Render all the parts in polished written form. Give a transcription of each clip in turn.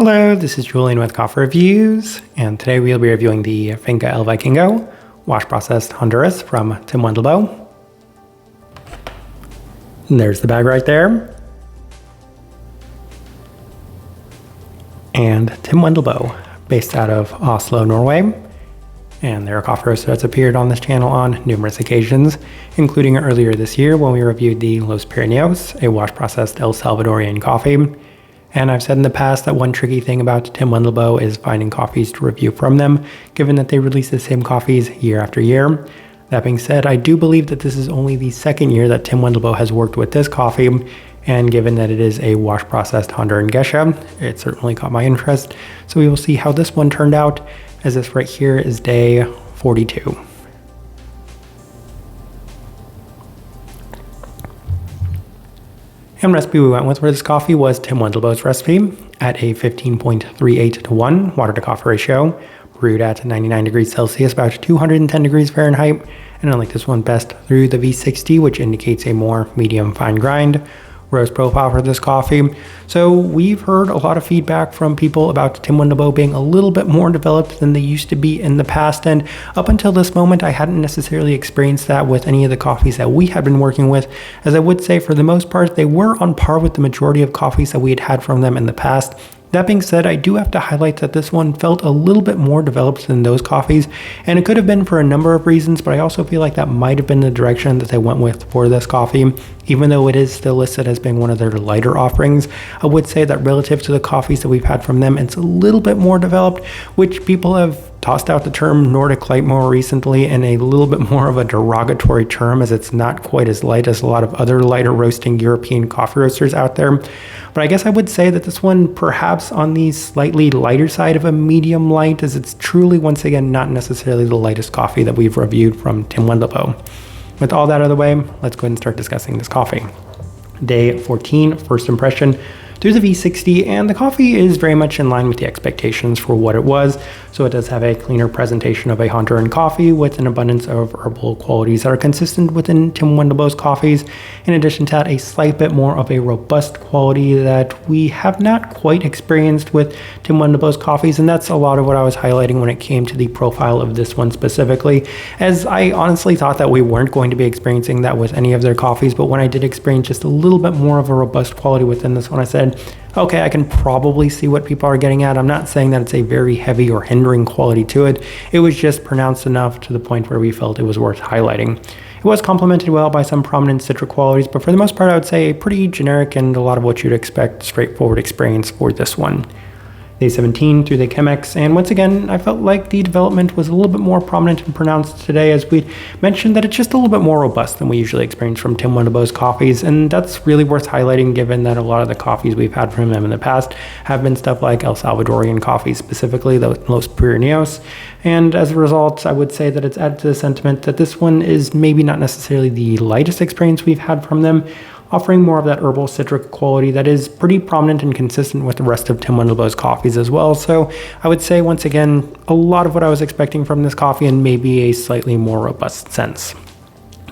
Hello, this is Julian with Coffee Reviews, and today we'll be reviewing the Finca El Vikingo wash processed Honduras from Tim Wendelboe. And there's the bag right there. And Tim Wendelboe, based out of Oslo, Norway. And they're a coffee roaster that's appeared on this channel on numerous occasions, including earlier this year when we reviewed the Los Pirineos, a wash processed El Salvadorian coffee. And I've said in the past that one tricky thing about Tim Wendelboe is finding coffees to review from them, given that they release the same coffees year after year. That being said, I do believe that this is only the second year that Tim Wendelboe has worked with this coffee, and given that it is a wash processed Honduran gesha, it certainly caught my interest. So we will see how this one turned out, as this right here is day 42. And recipe we went with for this coffee was Tim Wendelboe's recipe at a 15.38 to 1 water to coffee ratio, brewed at 99 degrees Celsius, about 210 degrees Fahrenheit, and I like this one best through the V60, which indicates a more medium fine grind roast profile for this coffee. So we've heard a lot of feedback from people about Tim Wendelboe being a little bit more developed than they used to be in the past, and up until this moment I hadn't necessarily experienced that with any of the coffees that we had been working with, as I would say for the most part they were on par with the majority of coffees that we had from them in the past. That being said, I do have to highlight that this one felt a little bit more developed than those coffees, and it could have been for a number of reasons, but I also feel like that might have been the direction that they went with for this coffee. Even though it is still listed as being one of their lighter offerings, I would say that relative to the coffees that we've had from them, it's a little bit more developed, which people have tossed out the term Nordic light more recently in a little bit more of a derogatory term, as it's not quite as light as a lot of other lighter roasting European coffee roasters out there. But I guess I would say that this one perhaps on the slightly lighter side of a medium light, as it's truly once again not necessarily the lightest coffee that we've reviewed from Tim Wendelboe. With all that out of the way, let's go ahead and start discussing this coffee. Day 14, first impression through the V60, and the coffee is very much in line with the expectations for what it was. So it does have a cleaner presentation of a Honduran coffee with an abundance of herbal qualities that are consistent within Tim Wendelboe's coffees. In addition to that, a slight bit more of a robust quality that we have not quite experienced with Tim Wendelboe's coffees, and that's a lot of what I was highlighting when it came to the profile of this one specifically, as I honestly thought that we weren't going to be experiencing that with any of their coffees, but when I did experience just a little bit more of a robust quality within this one, I said, okay, I can probably see what people are getting at. I'm not saying that it's a very heavy or hindering quality to it. It was just pronounced enough to the point where we felt it was worth highlighting. It was complemented well by some prominent citric qualities, but for the most part, I would say a pretty generic and a lot of what you'd expect straightforward experience for this one. Day 17 through the Chemex, and once again, I felt like the development was a little bit more prominent and pronounced today, as we mentioned that it's just a little bit more robust than we usually experience from Tim Wendelboe's coffees, and that's really worth highlighting given that a lot of the coffees we've had from him in the past have been stuff like El Salvadorian coffees, specifically the Los Pirineos, and as a result, I would say that it's added to the sentiment that this one is maybe not necessarily the lightest experience we've had from them, offering more of that herbal citric quality that is pretty prominent and consistent with the rest of Tim Wendelboe's coffees as well. So I would say, once again, a lot of what I was expecting from this coffee in maybe a slightly more robust sense.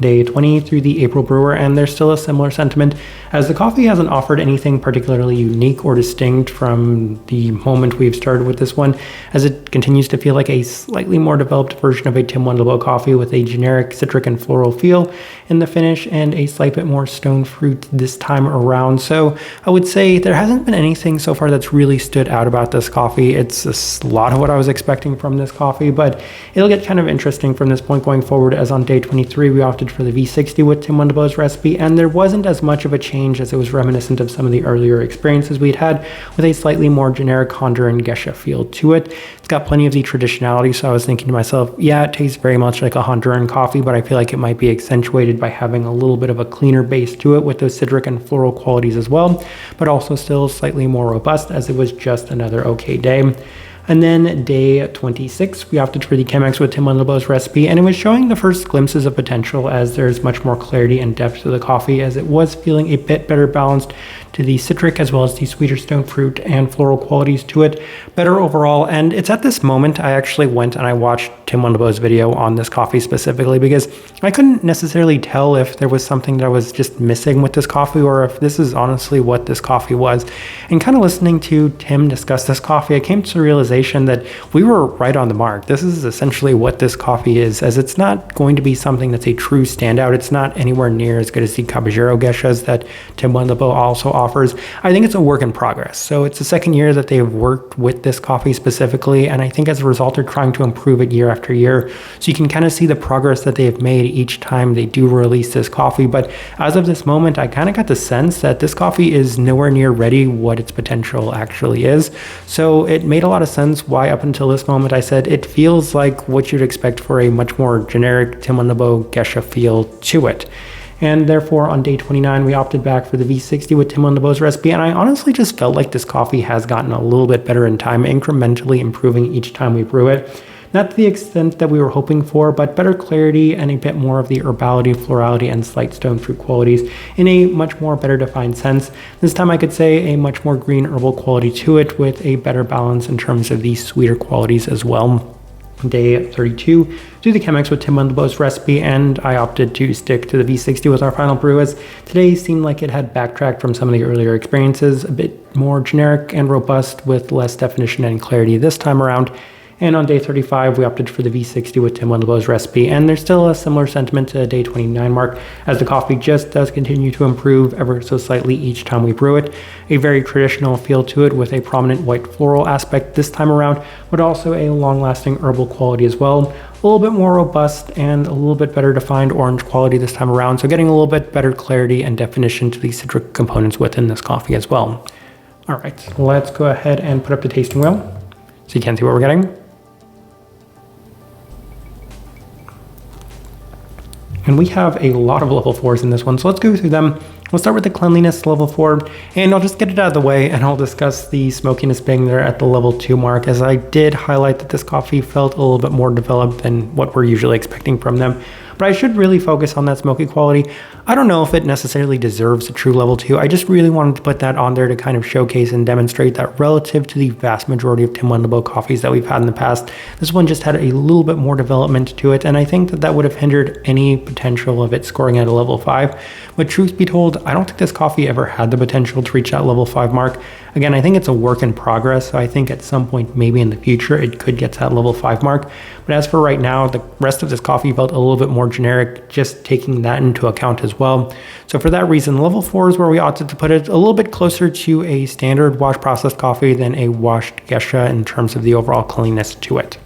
Day 20 through the April brewer, and there's still a similar sentiment, as the coffee hasn't offered anything particularly unique or distinct from the moment we've started with this one, as it continues to feel like a slightly more developed version of a Tim Wendelboe coffee with a generic citric and floral feel in the finish and a slight bit more stone fruit this time around. So I would say there hasn't been anything so far that's really stood out about this coffee. It's a lot of what I was expecting from this coffee, but it'll get kind of interesting from this point going forward, as on day 23 we opted for the V60 with Tim Wendelboe's recipe, and there wasn't as much of a change as it was reminiscent of some of the earlier experiences we'd had with a slightly more generic Honduran gesha feel to it. It's got plenty of the traditionality, so I was thinking to myself, yeah, it tastes very much like a Honduran coffee, but I feel like it might be accentuated by having a little bit of a cleaner base to it with those citric and floral qualities as well, but also still slightly more robust, as it was just another okay day. And then day 26, we opted for the Chemex with Tim Wendelboe's recipe, and it was showing the first glimpses of potential, as there's much more clarity and depth to the coffee, as it was feeling a bit better balanced to the citric as well as the sweeter stone fruit and floral qualities to it. Better overall, and it's at this moment I actually went and I watched Tim Wendelboe's video on this coffee specifically because I couldn't necessarily tell if there was something that I was just missing with this coffee or if this is honestly what this coffee was. And kind of listening to Tim discuss this coffee, I came to the realization that we were right on the mark. This is essentially what this coffee is, as it's not going to be something that's a true standout. It's not anywhere near as good as the Caballero geshas that Tim Wendelboe also offers. I think it's a work in progress. So it's the second year that they've worked with this coffee specifically, and I think as a result they're trying to improve it year after year. So you can kind of see the progress that they've made each time they do release this coffee. But as of this moment, I kind of got the sense that this coffee is nowhere near ready what its potential actually is. So it made a lot of sense why up until this moment I said it feels like what you'd expect for a much more generic Tim Wendelboe gesha feel to it. And therefore on day 29 we opted back for the V60 with Tim Wendelboe's recipe, and I honestly just felt like this coffee has gotten a little bit better in time, incrementally improving each time we brew it. Not to the extent that we were hoping for, but better clarity and a bit more of the herbality, florality, and slight stone fruit qualities in a much more better defined sense. This time I could say a much more green herbal quality to it with a better balance in terms of the sweeter qualities as well. Day 32, do the Chemex with Tim Wendelboe's recipe, and I opted to stick to the V60 with our final brew, as today seemed like it had backtracked from some of the earlier experiences, a bit more generic and robust with less definition and clarity this time around. And on day 35, we opted for the V60 with Tim Wendelboe's recipe, and there's still a similar sentiment to day 29 mark, as the coffee just does continue to improve ever so slightly each time we brew it. A very traditional feel to it with a prominent white floral aspect this time around, but also a long-lasting herbal quality as well. A little bit more robust and a little bit better defined orange quality this time around, so getting a little bit better clarity and definition to the citric components within this coffee as well. All right, let's go ahead and put up the tasting wheel so you can see what we're getting. And we have a lot of level 4s in this one, so let's go through them. We'll start with the cleanliness level 4, and I'll just get it out of the way and I'll discuss the smokiness being there at the level 2 mark, as I did highlight that this coffee felt a little bit more developed than what we're usually expecting from them. But I should really focus on that smoky quality. I don't know if it necessarily deserves a true level 2. I just really wanted to put that on there to kind of showcase and demonstrate that relative to the vast majority of Tim Wendelboe coffees that we've had in the past, this one just had a little bit more development to it, and I think that that would have hindered any potential of it scoring at a level 5. But truth be told, I don't think this coffee ever had the potential to reach that level 5 mark. Again, I think it's a work in progress, so I think at some point, maybe in the future, it could get to that level 5 mark. But as for right now, the rest of this coffee felt a little bit more generic, just taking that into account as well. So for that reason, level 4 is where we opted to put it, a little bit closer to a standard wash processed coffee than a washed gesha in terms of the overall cleanliness to it.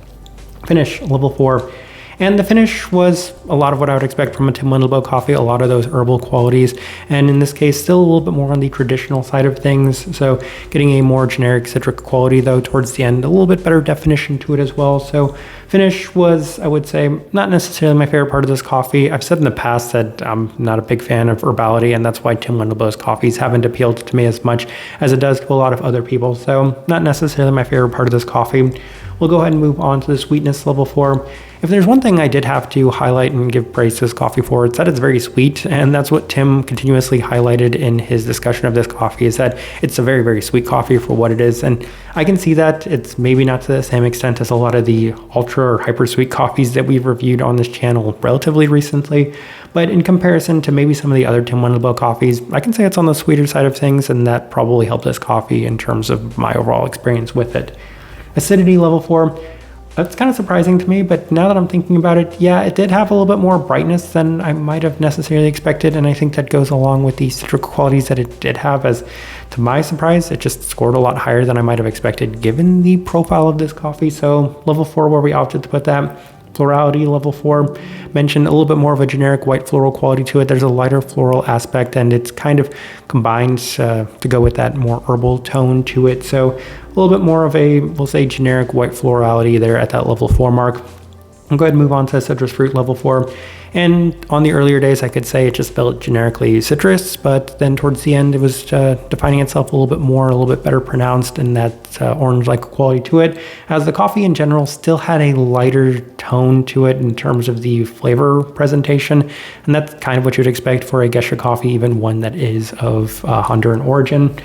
Finish, level 4. And the finish was a lot of what I would expect from a Tim Wendelboe coffee, a lot of those herbal qualities, and in this case, still a little bit more on the traditional side of things. So getting a more generic citric quality though towards the end, a little bit better definition to it as well. So finish was, I would say, not necessarily my favorite part of this coffee. I've said in the past that I'm not a big fan of herbality, and that's why Tim Wendelboe's coffees haven't appealed to me as much as it does to a lot of other people. So not necessarily my favorite part of this coffee. We'll go ahead and move on to the sweetness level 4. If there's one thing I did have to highlight and give praise to this coffee for, it's that it's very sweet, and that's what Tim continuously highlighted in his discussion of this coffee, is that it's a very, very sweet coffee for what it is. And I can see that it's maybe not to the same extent as a lot of the ultra or hyper sweet coffees that we've reviewed on this channel relatively recently, but in comparison to maybe some of the other Tim Wendelboe coffees, I can say it's on the sweeter side of things, and that probably helped this coffee in terms of my overall experience with it. Acidity level 4, that's kind of surprising to me, but now that I'm thinking about it, yeah, it did have a little bit more brightness than I might have necessarily expected, and I think that goes along with the citric qualities that it did have, as to my surprise, it just scored a lot higher than I might have expected given the profile of this coffee. So level 4, where we opted to put that. Florality level 4, mentioned a little bit more of a generic white floral quality to it. There's a lighter floral aspect, and it's kind of combined to go with that more herbal tone to it. So a little bit more of a, we'll say, generic white florality there at that level 4 mark. I'll go ahead and move on to citrus fruit level 4. And on the earlier days, I could say it just felt generically citrus, but then towards the end, it was defining itself a little bit more, a little bit better pronounced in that orange-like quality to it, as the coffee in general still had a lighter tone to it in terms of the flavor presentation. And that's kind of what you'd expect for a gesha coffee, even one that is of Honduran origin.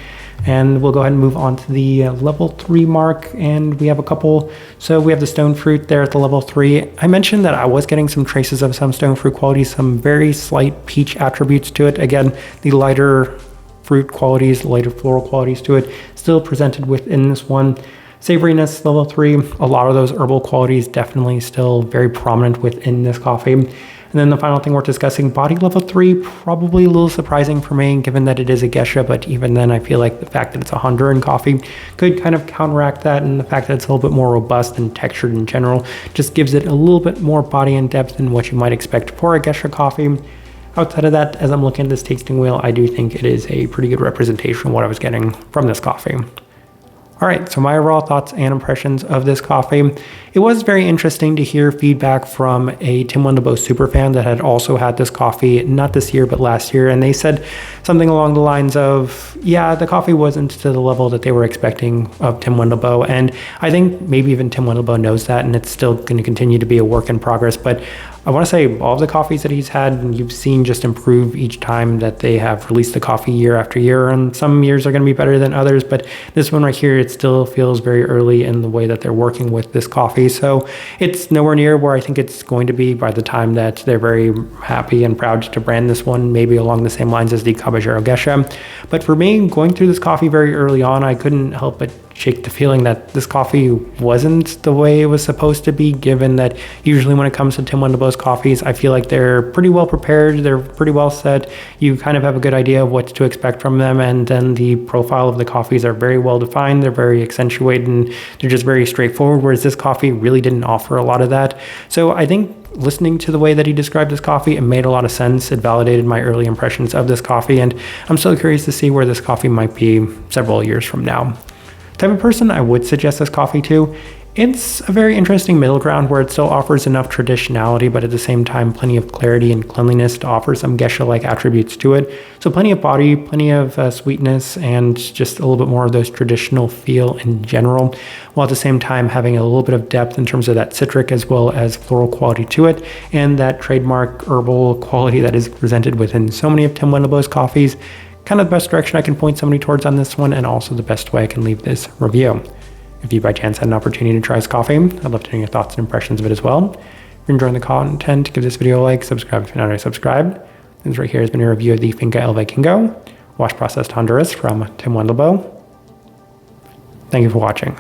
And we'll go ahead and move on to the level 3 mark, and we have a couple. So we have the stone fruit there at the level 3. I mentioned that I was getting some traces of some stone fruit qualities, some very slight peach attributes to it. Again, the lighter fruit qualities, lighter floral qualities to it, still presented within this one. Savoriness, level 3, a lot of those herbal qualities definitely still very prominent within this coffee. And then the final thing we're discussing, body level 3, probably a little surprising for me, given that it is a gesha, but even then I feel like the fact that it's a Honduran coffee could kind of counteract that, and the fact that it's a little bit more robust and textured in general just gives it a little bit more body and depth than what you might expect for a gesha coffee. Outside of that, as I'm looking at this tasting wheel, I do think it is a pretty good representation of what I was getting from this coffee. All right, so my overall thoughts and impressions of this coffee. It was very interesting to hear feedback from a Tim Wendelboe superfan that had also had this coffee, not this year, but last year. And they said something along the lines of, yeah, the coffee wasn't to the level that they were expecting of Tim Wendelboe. And I think maybe even Tim Wendelboe knows that, and it's still going to continue to be a work in progress. But I want to say all of the coffees that he's had, and you've seen just improve each time that they have released the coffee year after year. And some years are going to be better than others, but this one right here, it still feels very early in the way that they're working with this coffee. So it's nowhere near where I think it's going to be by the time that they're very happy and proud to brand this one, maybe along the same lines as the Caballero Gesha. But for me, going through this coffee very early on, I couldn't help but shake the feeling that this coffee wasn't the way it was supposed to be, given that usually when it comes to Tim Wendelboe's coffees, I feel like they're pretty well prepared, they're pretty well set, you kind of have a good idea of what to expect from them, and then the profile of the coffees are very well defined, they're very accentuated, and they're just very straightforward, whereas this coffee really didn't offer a lot of that. So I think listening to the way that he described this coffee, it made a lot of sense. It validated my early impressions of this coffee, and I'm still curious to see where this coffee might be several years from now. Type of person I would suggest this coffee to. It's a very interesting middle ground where it still offers enough traditionality, but at the same time, plenty of clarity and cleanliness to offer some gesha-like attributes to it. So plenty of body, plenty of sweetness, and just a little bit more of those traditional feel in general, while at the same time having a little bit of depth in terms of that citric as well as floral quality to it, and that trademark herbal quality that is presented within so many of Tim Wendelboe's coffees. Kind of the best direction I can point somebody towards on this one, and also the best way I can leave this review. If you by chance had an opportunity to try this coffee, I'd love to know your thoughts and impressions of it as well. If you're enjoying the content, give this video a like, subscribe if you're not already subscribed. This right here has been a review of the Finca El Vikingo, wash processed Honduras from Tim Wendelboe. Thank you for watching.